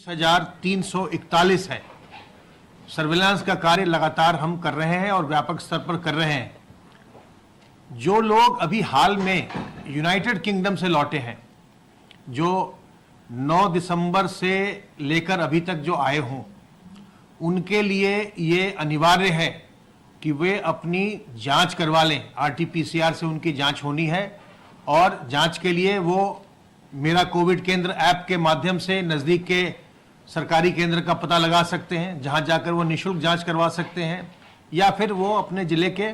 1341 है। सर्विलांस का कार्य लगातार हम कर रहे हैं और व्यापक स्तर पर कर रहे हैं। जो लोग अभी हाल में यूनाइटेड किंगडम से लौटे हैं, जो 9 दिसंबर से लेकर अभी तक जो आए हों, उनके लिए ये अनिवार्य है कि वे अपनी जांच करवा लें। RT-PCR से उनकी जांच होनी है और जांच के लिए वो मेरा कोविड केंद्र ऐप के माध्यम से नज़दीक के सरकारी केंद्र का पता लगा सकते हैं, जहां जाकर वो निःशुल्क जांच करवा सकते हैं, या फिर वो अपने जिले के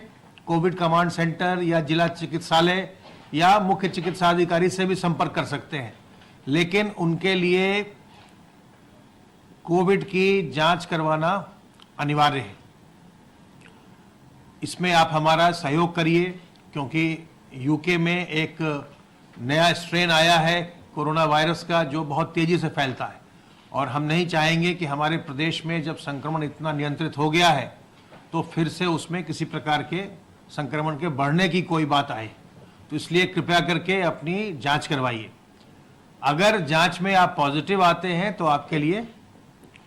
कोविड कमांड सेंटर या जिला चिकित्सालय या मुख्य चिकित्सा अधिकारी से भी संपर्क कर सकते हैं। लेकिन उनके लिए कोविड की जांच करवाना अनिवार्य है। इसमें आप हमारा सहयोग करिए, क्योंकि यूके में एक नया स्ट्रेन आया है कोरोना वायरस का, जो बहुत तेजी से फैलता है, और हम नहीं चाहेंगे कि हमारे प्रदेश में जब संक्रमण इतना नियंत्रित हो गया है तो फिर से उसमें किसी प्रकार के संक्रमण के बढ़ने की कोई बात आए। तो इसलिए कृपया करके अपनी जांच करवाइए। अगर जांच में आप पॉजिटिव आते हैं तो आपके लिए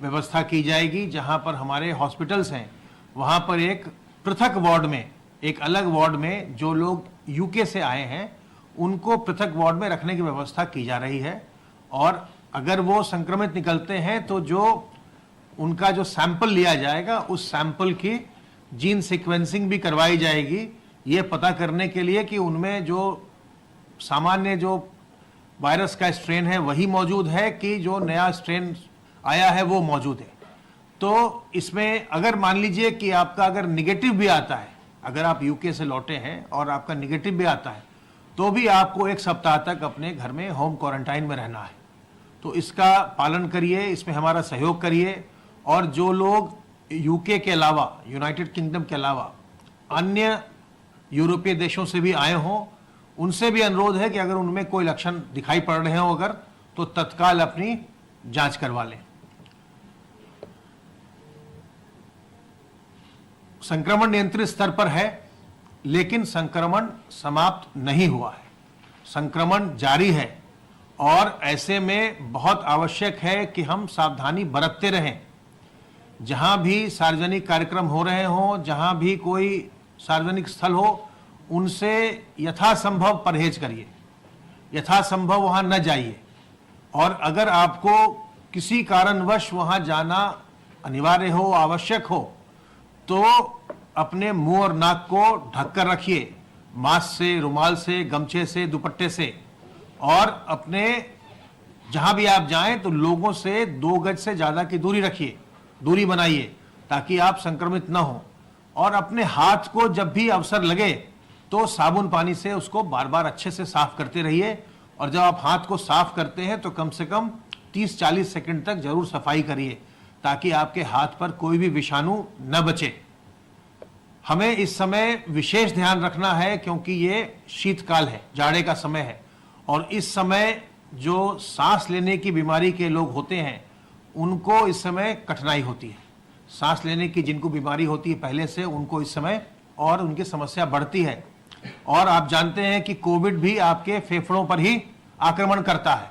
व्यवस्था की जाएगी, जहां पर हमारे हॉस्पिटल्स हैं वहां पर एक पृथक वार्ड में, एक अलग वार्ड में जो लोग यूके से आए हैं उनको पृथक वार्ड में रखने की व्यवस्था की जा रही है। और अगर वो संक्रमित निकलते हैं तो जो उनका जो सैंपल लिया जाएगा, उस सैंपल की जीन सीक्वेंसिंग भी करवाई जाएगी, ये पता करने के लिए कि उनमें जो सामान्य जो वायरस का स्ट्रेन है वही मौजूद है कि जो नया स्ट्रेन आया है वो मौजूद है। तो इसमें अगर मान लीजिए कि आपका अगर निगेटिव भी आता है, अगर आप यूके से लौटे हैं और आपका निगेटिव भी आता है, तो भी आपको 1 सप्ताह तक अपने घर में होम क्वारंटाइन में रहना है। तो इसका पालन करिए, इसमें हमारा सहयोग करिए। और जो लोग यूके के अलावा, यूनाइटेड किंगडम के अलावा अन्य यूरोपीय देशों से भी आए हों, उनसे भी अनुरोध है कि अगर उनमें कोई लक्षण दिखाई पड़ रहे हो अगर, तो तत्काल अपनी जांच करवा लें। संक्रमण नियंत्रित स्तर पर है, लेकिन संक्रमण समाप्त नहीं हुआ है, संक्रमण जारी है। और ऐसे में बहुत आवश्यक है कि हम सावधानी बरतते रहें। जहां भी सार्वजनिक कार्यक्रम हो रहे हों, जहां भी कोई सार्वजनिक स्थल हो, उनसे यथासंभव परहेज करिए, यथासंभव वहां न जाइए। और अगर आपको किसी कारणवश वहां जाना अनिवार्य हो, आवश्यक हो, तो अपने मुंह और नाक को ढककर रखिए, मास्क से, रुमाल से, गमछे से, दुपट्टे से। और अपने जहां भी आप जाएं तो लोगों से 2 गज से ज्यादा की दूरी रखिए, दूरी बनाइए, ताकि आप संक्रमित न हो। और अपने हाथ को जब भी अवसर लगे तो साबुन पानी से उसको बार बार अच्छे से साफ करते रहिए। और जब आप हाथ को साफ करते हैं तो कम से कम 30-40 सेकंड तक जरूर सफाई करिए, ताकि आपके हाथ पर कोई भी विषाणु न बचे। हमें इस समय विशेष ध्यान रखना है, क्योंकि ये शीतकाल है, जाड़े का समय है, और इस समय जो सांस लेने की बीमारी के लोग होते हैं उनको इस समय कठिनाई होती है। सांस लेने की जिनको बीमारी होती है पहले से, उनको इस समय और उनकी समस्या बढ़ती है। और आप जानते हैं कि कोविड भी आपके फेफड़ों पर ही आक्रमण करता है,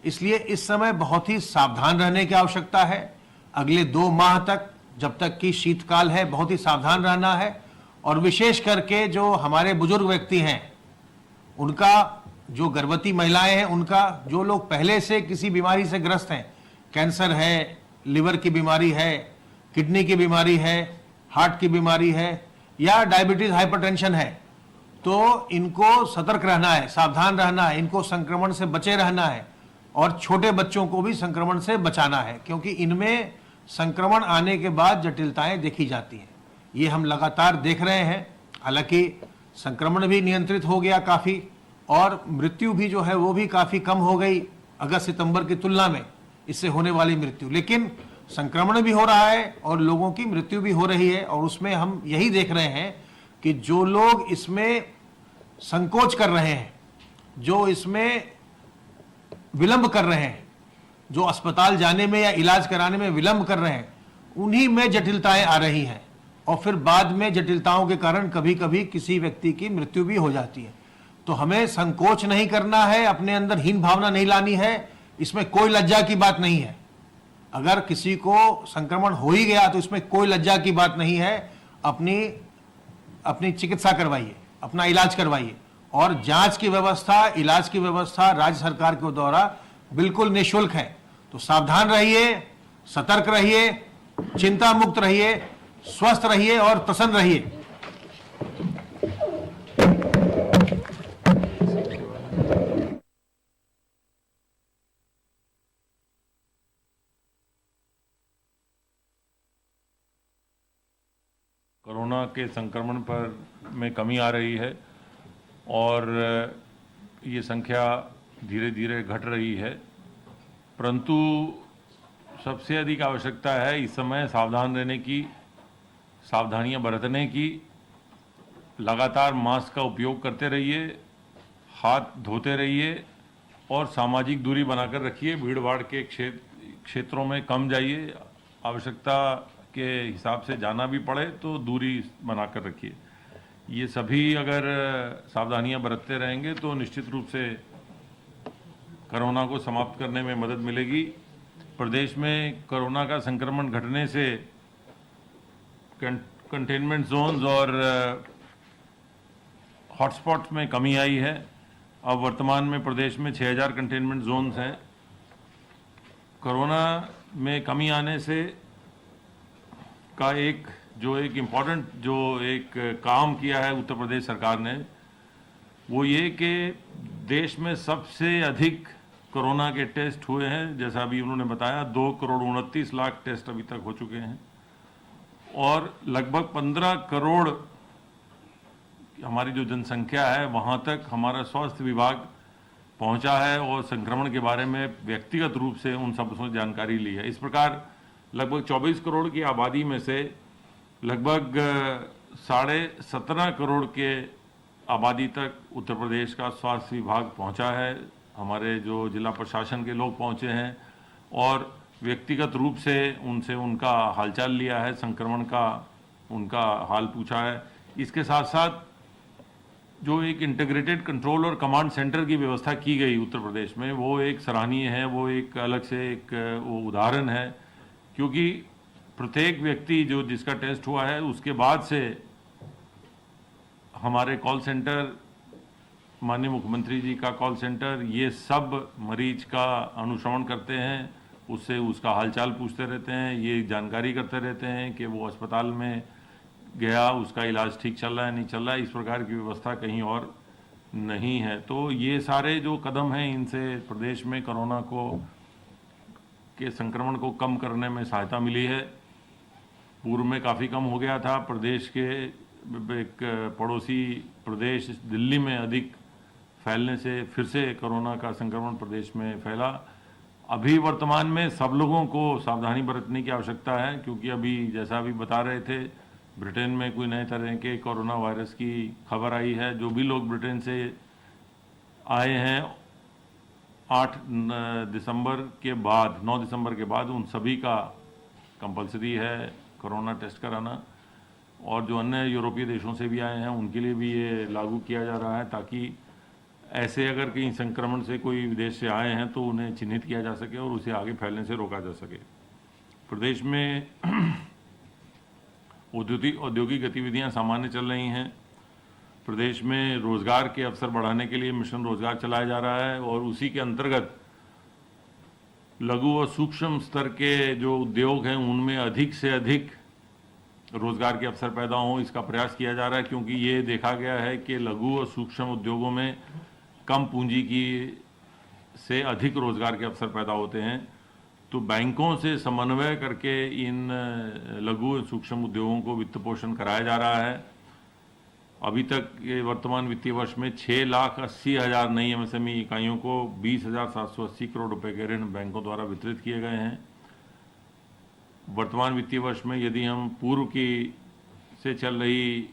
इसलिए इस समय बहुत ही सावधान रहने की आवश्यकता है। अगले 2 माह तक, जब तक कि शीतकाल है, बहुत ही सावधान रहना है। और विशेष करके जो हमारे बुजुर्ग व्यक्ति हैं, उनका, जो गर्भवती महिलाएं हैं उनका, जो लोग पहले से किसी बीमारी से ग्रस्त हैं, कैंसर है, लिवर की बीमारी है, किडनी की बीमारी है, हार्ट की बीमारी है, या डायबिटीज हाइपरटेंशन है, तो इनको सतर्क रहना है, सावधान रहना है, इनको संक्रमण से बचे रहना है। और छोटे बच्चों को भी संक्रमण से बचाना है, क्योंकि इनमें संक्रमण आने के बाद जटिलताएं देखी जाती हैं। ये हम लगातार देख रहे हैं। हालांकि संक्रमण भी नियंत्रित हो गया काफ़ी, और मृत्यु भी जो है वो भी काफ़ी कम हो गई अगस्त-सितंबर की तुलना में, इससे होने वाली मृत्यु। लेकिन संक्रमण भी हो रहा है और लोगों की मृत्यु भी हो रही है। और उसमें हम यही देख रहे हैं कि जो लोग इसमें संकोच कर रहे हैं, जो इसमें विलंब कर रहे हैं, जो अस्पताल जाने में या इलाज कराने में विलंब कर रहे हैं, उन्हीं में जटिलताएं आ रही हैं। और फिर बाद में जटिलताओं के कारण कभी कभी किसी व्यक्ति की मृत्यु भी हो जाती है। तो हमें संकोच नहीं करना है, अपने अंदर हीन भावना नहीं लानी है, इसमें कोई लज्जा की बात नहीं है। अगर किसी को संक्रमण हो ही गया तो इसमें कोई लज्जा की बात नहीं है। अपनी चिकित्सा करवाइए, अपना इलाज करवाइए, और जांच की व्यवस्था, इलाज की व्यवस्था राज्य सरकार के द्वारा बिल्कुल निःशुल्क है। तो सावधान रहिए, सतर्क रहिए, चिंता मुक्त रहिए, स्वस्थ रहिए और प्रसन्न रहिए। कोरोना के संक्रमण पर में कमी आ रही है और ये संख्या धीरे धीरे घट रही है, परंतु सबसे अधिक आवश्यकता है इस समय सावधान रहने की, सावधानियां बरतने की। लगातार मास्क का उपयोग करते रहिए, हाथ धोते रहिए और सामाजिक दूरी बनाकर रखिए। भीड़ भाड़ के क्षेत्रों में कम जाइए, आवश्यकता के हिसाब से जाना भी पड़े तो दूरी बनाकर रखिए। ये सभी अगर सावधानियां बरतते रहेंगे तो निश्चित रूप से कोरोना को समाप्त करने में मदद मिलेगी। प्रदेश में कोरोना का संक्रमण घटने से कंटेनमेंट जोन्स और हॉटस्पॉट्स में कमी आई है। अब वर्तमान में प्रदेश में 6000 कंटेनमेंट जोन्स हैं। कोरोना में कमी आने से का एक इम्पॉर्टेंट काम किया है उत्तर प्रदेश सरकार ने, वो ये कि देश में सबसे अधिक कोरोना के टेस्ट हुए हैं। जैसा अभी उन्होंने बताया, 2,29,00,000 टेस्ट अभी तक हो चुके हैं और लगभग 15 करोड़ हमारी जो जनसंख्या है वहाँ तक हमारा स्वास्थ्य विभाग पहुँचा है और संक्रमण के बारे में व्यक्तिगत रूप से उन सबसे जानकारी ली है। इस प्रकार लगभग 24 करोड़ की आबादी में से लगभग 17.5 करोड़ के आबादी तक उत्तर प्रदेश का स्वास्थ्य विभाग पहुंचा है। हमारे जो जिला प्रशासन के लोग पहुंचे हैं और व्यक्तिगत रूप से उनसे उनका हालचाल लिया है, संक्रमण का उनका हाल पूछा है। इसके साथ साथ जो एक इंटीग्रेटेड कंट्रोल और कमांड सेंटर की व्यवस्था की गई उत्तर प्रदेश में, वो एक सराहनीय है। वो एक अलग से वो उदाहरण है, क्योंकि प्रत्येक व्यक्ति जिसका टेस्ट हुआ है उसके बाद से हमारे कॉल सेंटर, माननीय मुख्यमंत्री जी का कॉल सेंटर, ये सब मरीज का अनुश्रवण करते हैं, उससे उसका हालचाल पूछते रहते हैं, ये जानकारी करते रहते हैं कि वो अस्पताल में गया, उसका इलाज ठीक चल रहा है नहीं चल रहा है। इस प्रकार की व्यवस्था कहीं और नहीं है। तो ये सारे जो कदम हैं, इनसे प्रदेश में कोरोना के संक्रमण को कम करने में सहायता मिली है। पूर्व में काफ़ी कम हो गया था। प्रदेश के एक पड़ोसी प्रदेश दिल्ली में अधिक फैलने से फिर से कोरोना का संक्रमण प्रदेश में फैला। अभी वर्तमान में सब लोगों को सावधानी बरतने की आवश्यकता है, क्योंकि अभी जैसा अभी बता रहे थे, ब्रिटेन में कोई नए तरह के कोरोना वायरस की खबर आई है। जो भी लोग ब्रिटेन से आए हैं 8 दिसंबर के बाद, 9 दिसंबर के बाद, उन सभी का कंपलसरी है कोरोना टेस्ट कराना। और जो अन्य यूरोपीय देशों से भी आए हैं उनके लिए भी ये लागू किया जा रहा है, ताकि ऐसे अगर कहीं संक्रमण से कोई विदेश से आए हैं तो उन्हें चिन्हित किया जा सके और उसे आगे फैलने से रोका जा सके। प्रदेश में औद्योगिक गतिविधियां सामान्य चल रही हैं। प्रदेश में रोजगार के अवसर बढ़ाने के लिए मिशन रोजगार चलाया जा रहा है और उसी के अंतर्गत लघु और सूक्ष्म स्तर के जो उद्योग हैं उनमें अधिक से अधिक रोजगार के अवसर पैदा हों, इसका प्रयास किया जा रहा है। क्योंकि ये देखा गया है कि लघु और सूक्ष्म उद्योगों में कम पूंजी से अधिक रोजगार के अवसर पैदा होते हैं। तो बैंकों से समन्वय करके इन लघु और सूक्ष्म उद्योगों को वित्त पोषण कराया जा रहा है। अभी तक ये वर्तमान वित्तीय वर्ष में 6,80,000 नई एमएसएमई इकाइयों को 20,780 करोड़ रुपए के ऋण बैंकों द्वारा वितरित किए गए हैं। वर्तमान वित्तीय वर्ष में यदि हम पूर्व की से चल रही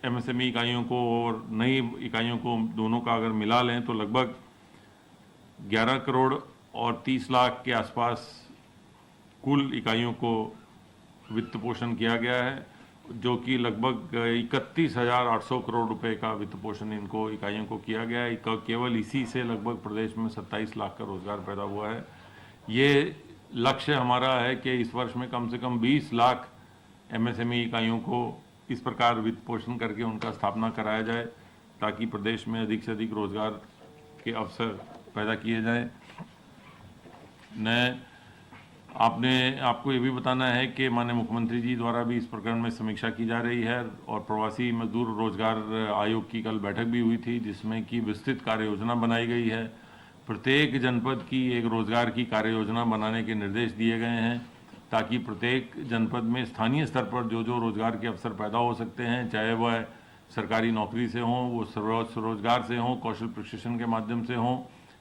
एमएसएमई इकाइयों को और नई इकाइयों को दोनों का अगर मिला लें तो लगभग 11 करोड़ और 30 लाख के आसपास कुल इकाइयों को वित्त पोषण किया गया है, जो कि लगभग 31,800 करोड़ रुपए का वित्त पोषण इनको इकाइयों को किया गया है। केवल इसी से लगभग प्रदेश में 27 लाख का रोजगार पैदा हुआ है। ये लक्ष्य हमारा है कि इस वर्ष में कम से कम 20 लाख एमएसएमई इकाइयों को इस प्रकार वित्त पोषण करके उनका स्थापना कराया जाए, ताकि प्रदेश में अधिक से अधिक रोजगार के अवसर पैदा किए जाएं। आपको ये भी बताना है कि माननीय मुख्यमंत्री जी द्वारा भी इस प्रकरण में समीक्षा की जा रही है और प्रवासी मजदूर रोजगार आयोग की कल बैठक भी हुई थी, जिसमें कि विस्तृत कार्य योजना बनाई गई है। प्रत्येक जनपद की एक रोजगार की कार्य योजना बनाने के निर्देश दिए गए हैं, ताकि प्रत्येक जनपद में स्थानीय स्तर पर जो जो रोजगार के अवसर पैदा हो सकते हैं, चाहे वह सरकारी नौकरी से हों, वो स्वरोजगार से हों, कौशल प्रशिक्षण के माध्यम से हों,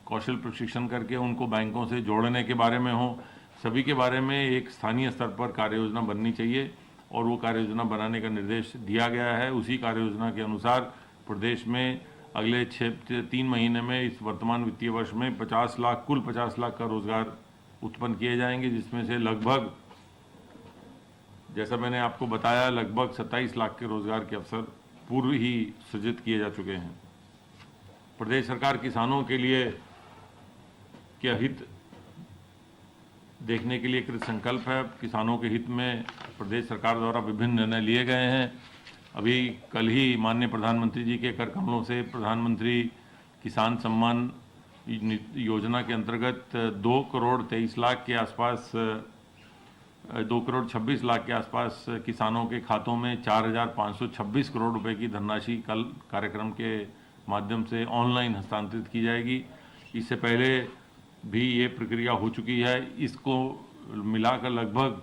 कौशल प्रशिक्षण करके उनको बैंकों से जोड़ने के बारे में हों, सभी के बारे में एक स्थानीय स्तर पर कार्य योजना बननी चाहिए और वो कार्य योजना बनाने का निर्देश दिया गया है। उसी कार्य योजना के अनुसार प्रदेश में अगले 3 महीने में इस वर्तमान वित्तीय वर्ष में कुल 50 लाख का रोजगार उत्पन्न किए जाएंगे, जिसमें से लगभग, जैसा मैंने आपको बताया, लगभग 27 लाख के रोजगार के अवसर पूर्व ही सृजित किए जा चुके हैं। प्रदेश सरकार किसानों के लिए क्या हित देखने के लिए कृत संकल्प है। किसानों के हित में प्रदेश सरकार द्वारा विभिन्न निर्णय लिए गए हैं। अभी कल ही माननीय प्रधानमंत्री जी के कर कमलों से प्रधानमंत्री किसान सम्मान योजना के अंतर्गत 2 करोड़ 23 लाख के आसपास 2 करोड़ 26 लाख के आसपास किसानों के खातों में 4,526 करोड़ रुपए की धनराशि कल कार्यक्रम के माध्यम से ऑनलाइन हस्तांतरित की जाएगी। इससे पहले भी ये प्रक्रिया हो चुकी है। इसको मिलाकर लगभग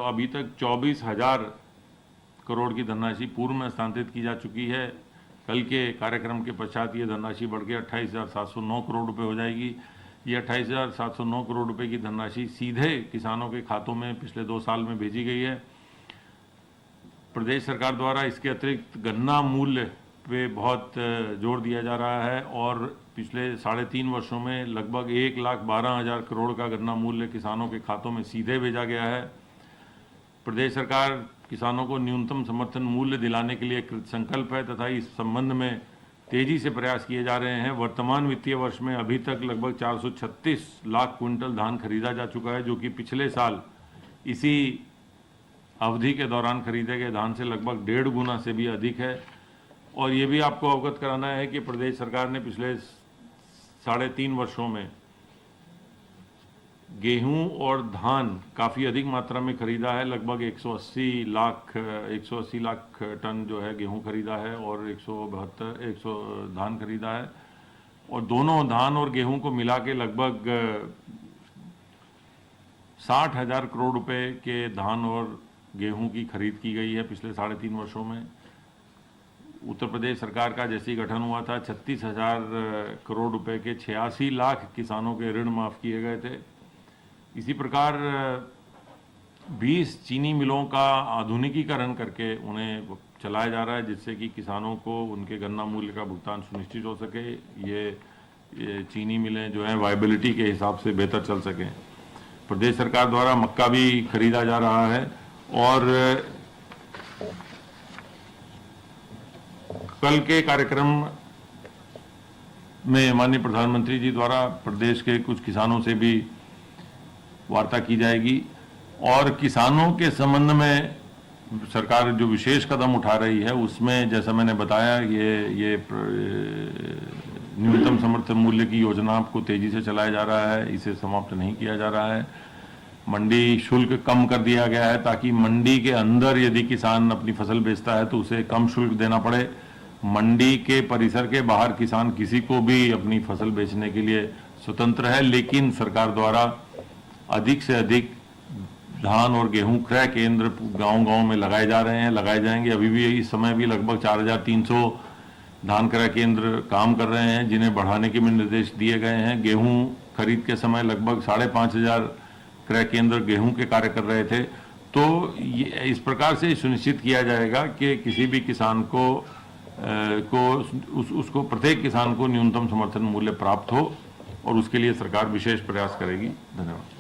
अभी तक 24,000 करोड़ की धनराशि पूर्व में हस्तांतरित की जा चुकी है। कल के कार्यक्रम के पश्चात ये धनराशि बढ़ के 28,709 करोड़ रुपए हो जाएगी। ये 28,709 करोड़ रुपए की धनराशि सीधे किसानों के खातों में पिछले 2 साल में भेजी गई है। प्रदेश सरकार द्वारा इसके अतिरिक्त गन्ना मूल्य पे बहुत जोर दिया जा रहा है और पिछले 3.5 वर्षों में लगभग 1,12,000 करोड़ का गन्ना मूल्य किसानों के खातों में सीधे भेजा गया है। प्रदेश सरकार किसानों को न्यूनतम समर्थन मूल्य दिलाने के लिए कृत संकल्प है तथा इस संबंध में तेजी से प्रयास किए जा रहे हैं। वर्तमान वित्तीय वर्ष में अभी तक लगभग 436 लाख क्विंटल धान खरीदा जा चुका है, जो कि पिछले साल इसी अवधि के दौरान खरीदे गए धान से लगभग 1.5 गुना से भी अधिक है। और ये भी आपको अवगत कराना है कि प्रदेश सरकार ने पिछले 3.5 वर्षों में गेहूं और धान काफ़ी अधिक मात्रा में खरीदा है। लगभग 180 लाख टन जो है गेहूं खरीदा है और 172 धान खरीदा है। और दोनों धान और गेहूं को मिला के लगभग 60,000 करोड़ रुपए के धान और गेहूं की खरीद की गई है पिछले 3.5 वर्षों में। उत्तर प्रदेश सरकार का जैसे ही गठन हुआ था 36,000 करोड़ रुपए के 86 लाख किसानों के ऋण माफ़ किए गए थे। इसी प्रकार 20 चीनी मिलों का आधुनिकीकरण करके उन्हें चलाया जा रहा है, जिससे कि किसानों को उनके गन्ना मूल्य का भुगतान सुनिश्चित हो सके। ये चीनी मिलें जो हैं वायबिलिटी के हिसाब से बेहतर चल सकें। प्रदेश सरकार द्वारा मक्का भी खरीदा जा रहा है और कल के कार्यक्रम में माननीय प्रधानमंत्री जी द्वारा प्रदेश के कुछ किसानों से भी वार्ता की जाएगी और किसानों के संबंध में सरकार जो विशेष कदम उठा रही है उसमें जैसा मैंने बताया ये न्यूनतम समर्थन मूल्य की योजना को तेजी से चलाया जा रहा है, इसे समाप्त नहीं किया जा रहा है। मंडी शुल्क कम कर दिया गया है ताकि मंडी के अंदर यदि किसान अपनी फसल बेचता है तो उसे कम शुल्क देना पड़े। मंडी के परिसर के बाहर किसान किसी को भी अपनी फसल बेचने के लिए स्वतंत्र है, लेकिन सरकार द्वारा अधिक से अधिक धान और गेहूं क्रय केंद्र गांव-गांव में लगाए जा रहे हैं, लगाए जाएंगे। अभी भी इस समय भी लगभग 4,300 धान क्रय केंद्र काम कर रहे हैं, जिन्हें बढ़ाने के भी निर्देश दिए गए हैं। गेहूं खरीद के समय लगभग 5,500 क्रय केंद्र गेहूं के कार्य कर रहे थे। तो ये इस प्रकार से सुनिश्चित किया जाएगा कि किसी भी किसान को उसको प्रत्येक किसान को न्यूनतम समर्थन मूल्य प्राप्त हो और उसके लिए सरकार विशेष प्रयास करेगी। धन्यवाद।